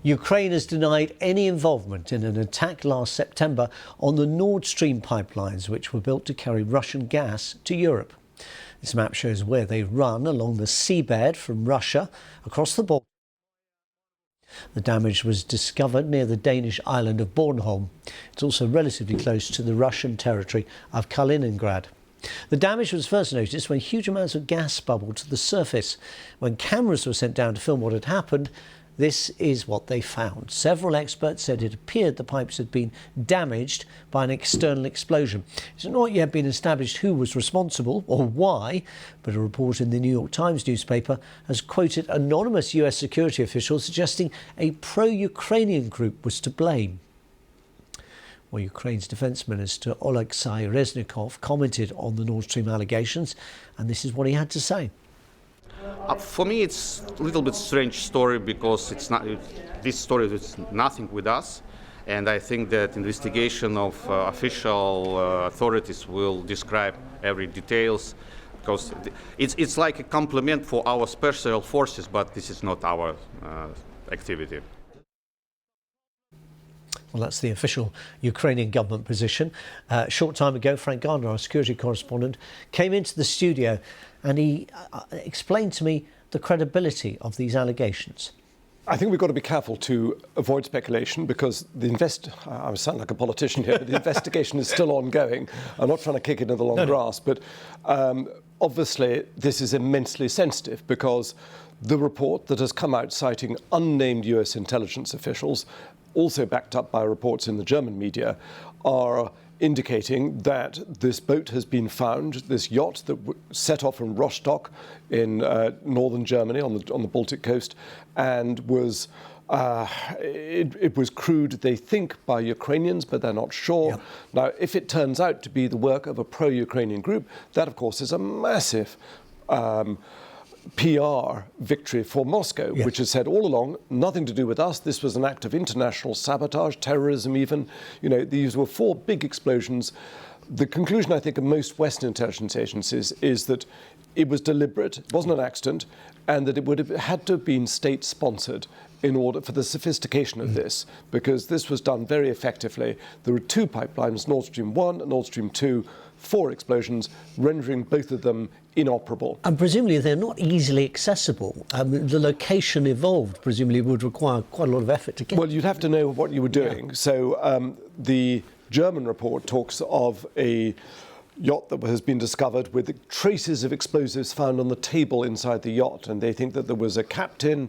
Ukraine has denied any involvement in an attack last September on the Nord Stream pipelines, which were built to carry Russian gas to Europe. This map shows where they run along the seabed from Russia across the Baltic. The damage was discovered near the Danish island of Bornholm. It's also relatively close to the Russian territory of Kaliningrad. The damage was first noticed when huge amounts of gas bubbled to the surface. When cameras were sent down to film what had happened, this is what they found. Several experts said it appeared the pipes had been damaged by an external explosion. It's not yet been established who was responsible or why, but a report in the New York Times newspaper has quoted anonymous US security officials suggesting a pro-Ukrainian group was to blame. Well, Ukraine's Defence Minister Oleksiy Reznikov commented on the Nord Stream allegations, and this is what he had to say. For me, it's a little bit strange story because this story is nothing with us, and I think that investigation of official authorities will describe every details, because it's like a compliment for our special forces, but this is not our activity. Well, that's the official Ukrainian government position. A short time ago, Frank Gardner, our security correspondent, came into the studio and he explained to me the credibility of these allegations. I think we've got to be careful to avoid speculation because I sound like a politician here, but the investigation is still ongoing. I'm not trying to kick it into the long grass, but obviously this is immensely sensitive because the report that has come out citing unnamed US intelligence officials, also backed up by reports in the German media, are indicating that this boat has been found, this yacht that set off from Rostock in northern Germany on the Baltic coast, and was it was crewed, they think, by Ukrainians, but they're not sure. Yep. Now, if it turns out to be the work of a pro-Ukrainian group, that, of course, is a massive PR victory for Moscow, yes, which has said all along, nothing to do with us. This was an act of international sabotage, terrorism even. You know, these were 4 big explosions. The conclusion, I think, of most Western intelligence agencies is that it was deliberate, it wasn't an accident, and that it would have had to have been state-sponsored in order for the sophistication of this, because this was done very effectively. There were 2 pipelines, Nord Stream 1 and Nord Stream 2, 4 explosions, rendering both of them inoperable. And presumably they're not easily accessible. The location involved presumably would require quite a lot of effort to get. Well, you'd have to know what you were doing. Yeah. So the German report talks of a yacht that has been discovered with traces of explosives found on the table inside the yacht, and they think that there was a captain,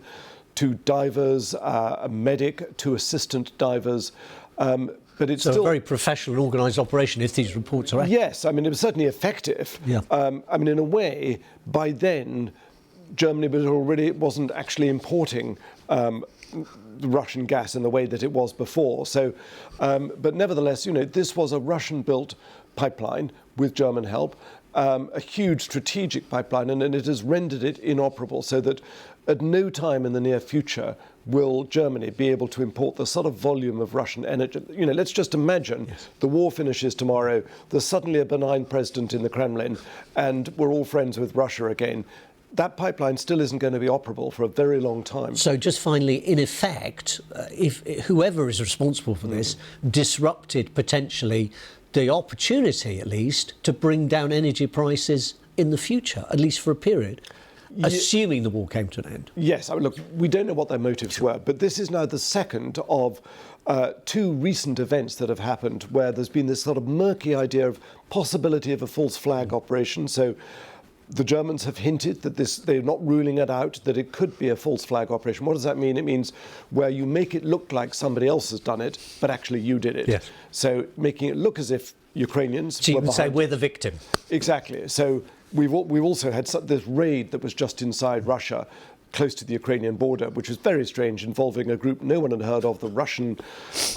2 divers, a medic, 2 assistant divers. But it's still a very professional, organised operation if these reports are accurate. Yes, I mean, it was certainly effective. Yeah. I mean, in a way, by then, Germany wasn't actually importing Russian gas in the way that it was before. So, but nevertheless, you know, this was a Russian-built pipeline with German help, a huge strategic pipeline, and it has rendered it inoperable so that at no time in the near future will Germany be able to import the sort of volume of Russian energy. You know, let's just imagine the war finishes tomorrow, there's suddenly a benign president in the Kremlin, and we're all friends with Russia again. That pipeline still isn't going to be operable for a very long time. So just finally, in effect, if whoever is responsible for this disrupted potentially the opportunity, at least, to bring down energy prices in the future, at least for a period. Assuming the war came to an end. Yes, I mean, look, we don't know what their motives were, but this is now the second of 2 recent events that have happened where there's been this sort of murky idea of possibility of a false flag operation. So the Germans have hinted that they're not ruling it out, that it could be a false flag operation. What does that mean? It means where you make it look like somebody else has done it, but actually you did it. Yes. So making it look as if Ukrainians so you were can say we're the victim. Exactly. So we've also had this raid that was just inside Russia, close to the Ukrainian border, which was very strange, involving a group no one had heard of, the Russian,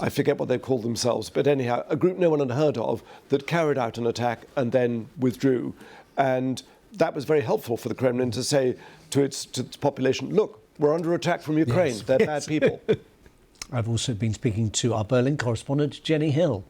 I forget what they called themselves, but anyhow, a group no one had heard of that carried out an attack and then withdrew. And that was very helpful for the Kremlin to say to its population, look, we're under attack from Ukraine. Yes. They're bad people. I've also been speaking to our Berlin correspondent, Jenny Hill.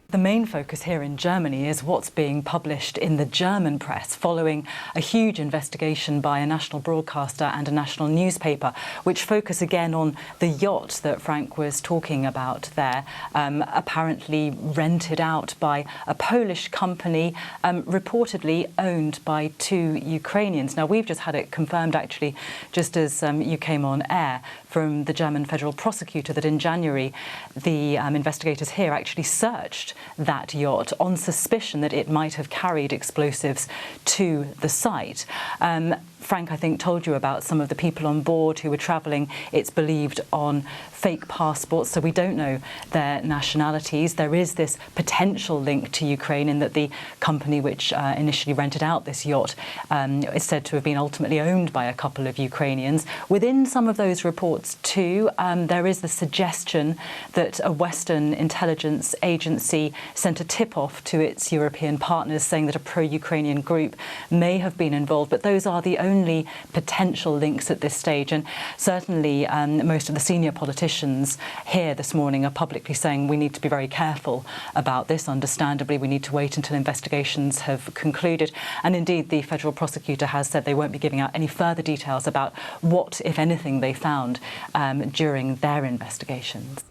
The main focus here in Germany is what's being published in the German press following a huge investigation by a national broadcaster and a national newspaper, which focus again on the yacht that Frank was talking about there, apparently rented out by a Polish company, reportedly owned by 2 Ukrainians. Now, we've just had it confirmed, actually, just as you came on air, from the German federal prosecutor that in January the investigators here actually searched that yacht on suspicion that it might have carried explosives to the site. Frank, I think, told you about some of the people on board who were travelling, it's believed, on fake passports, so we don't know their nationalities. There is this potential link to Ukraine in that the company which initially rented out this yacht is said to have been ultimately owned by a couple of Ukrainians. Within some of those reports too, there is the suggestion that a Western intelligence agency sent a tip-off to its European partners saying that a pro-Ukrainian group may have been involved, but those are the only potential links at this stage. And certainly most of the senior politicians here this morning are publicly saying we need to be very careful about this. Understandably, we need to wait until investigations have concluded. And indeed, the federal prosecutor has said they won't be giving out any further details about what, if anything, they found during their investigations.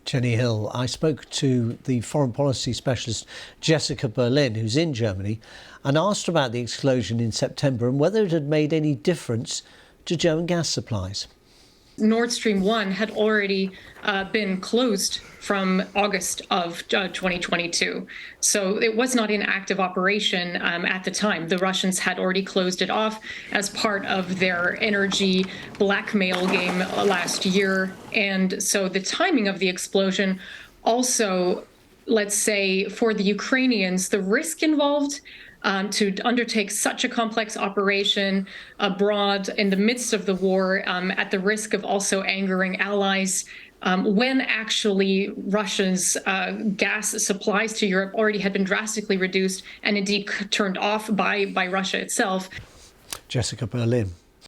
Jenny Hill. I spoke to the foreign policy specialist Jessica Berlin, who's in Germany, and asked about the explosion in September and whether it had made any difference to German gas supplies. Nord Stream 1 had already been closed from August of 2022. So it was not in active operation at the time. The Russians had already closed it off as part of their energy blackmail game last year. And so the timing of the explosion also, let's say, for the Ukrainians, the risk involved to undertake such a complex operation abroad in the midst of the war, at the risk of also angering allies, when actually Russia's gas supplies to Europe already had been drastically reduced and indeed turned off by Russia itself. Jessica Berlin.